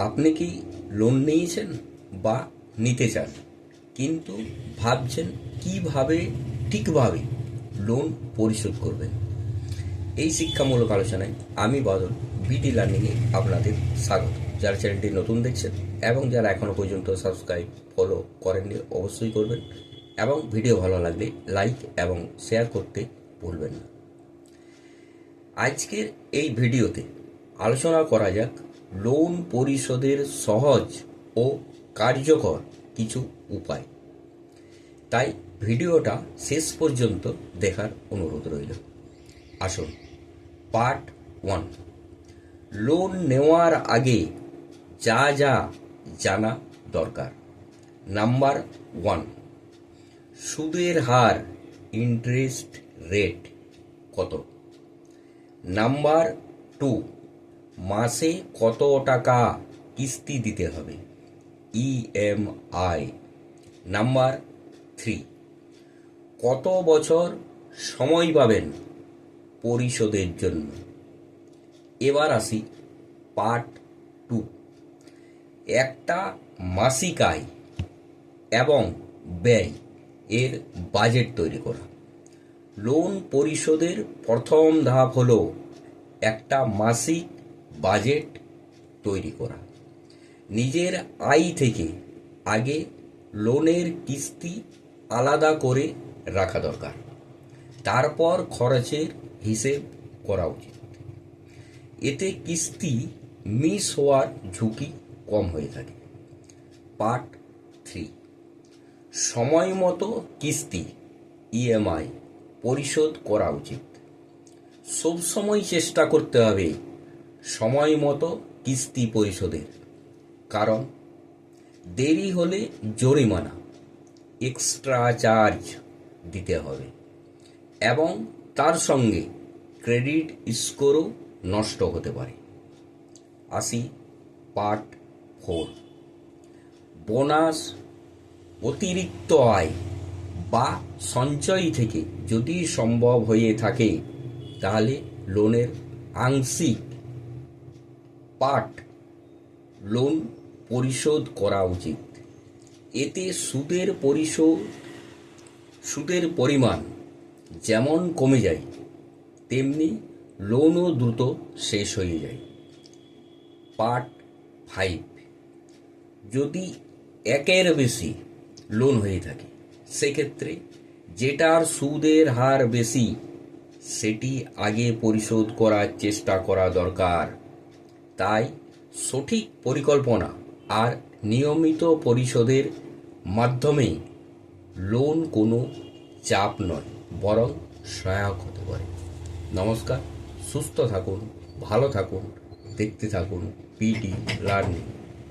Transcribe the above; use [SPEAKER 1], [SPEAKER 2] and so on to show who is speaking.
[SPEAKER 1] আপনি কি লোন নিয়েছেন বা নিতে চান, কিন্তু ভাবছেন কিভাবে ঠিকভাবে লোন পরিশোধ করবেন? এই শিক্ষামূলক আলোচনায় আমি বাদল বিডি লার্নিংয়ে আপনাদের স্বাগত। যারা চ্যানেলটি নতুন দেখছেন এবং যারা এখনও পর্যন্ত সাবস্ক্রাইব ফলো করেননি অবশ্যই করবেন, এবং ভিডিও ভালো লাগলে লাইক এবং শেয়ার করতে ভুলবেন না। আজকের এই ভিডিওতে আলোচনা করা যাক লোন পরিশোধের সহজ ও কার্যকর কিছু উপায়। তাই ভিডিওটা শেষ পর্যন্ত দেখার অনুরোধ রইল। আসুন, পার্ট 1, লোন নেওয়ার আগে যা যা জানা দরকার। নাম্বার 1, সুদের হার, ইন্টারেস্ট রেট কত। নাম্বার 2, মাসে কত টাকা কিস্তি দিতে হবে, ইএমআই। নাম্বার 3, কত বছর সময় পাবেন পরিশোধের জন্য। এবার আসি পার্ট 2, একটা মাসিক আয় এবং ব্যয় এর বাজেট তৈরি করা। লোন পরিশোধের প্রথম ধাপ হলো একটা মাসিক বাজেট তৈরি করা। নিজের আয় থেকে আগে লোনের কিস্তি আলাদা করে রাখা দরকার, তারপর খরচের হিসেব করা উচিত। এতে কিস্তি মিস হওয়ার ঝুঁকি কম হয়ে থাকে। পার্ট 3, সময় মতো কিস্তি, ইএমআই পরিশোধ করা উচিত। সবসময় চেষ্টা করতে হবে সময় মতো কিস্তি পরিশোধের, কারণ দেরি হলে জরিমানা, এক্সট্রা চার্জ দিতে হবে, এবং তার সঙ্গে ক্রেডিট স্কোরও নষ্ট হতে পারে। আসি পার্ট 4, বোনাস, অতিরিক্ত আয় বা সঞ্চয় থেকে যদি সম্ভব হয়ে থাকে তাহলে লোনের আংশিক পার্ট লোন পরিশোধ করা উচিত। এতে সুদের পরিমাণ যেমন কমে যায়, তেমনি লোনও দ্রুত শেষ হয়ে যায়। পার্ট 5, যদি একের বেশি লোন হয়ে থাকে সেক্ষেত্রে যেটার সুদের হার বেশি সেটি আগে পরিশোধ করার চেষ্টা করা দরকার। তাই সঠিক পরিকল্পনা আর নিয়মিত পরিশোধের মাধ্যমে লোন কোনো চাপ নয়, বরং সহায়ক হতে পারে। নমস্কার, সুস্থ থাকুন, ভালো থাকুন, দেখতে থাকুন বিডি লার্নিং।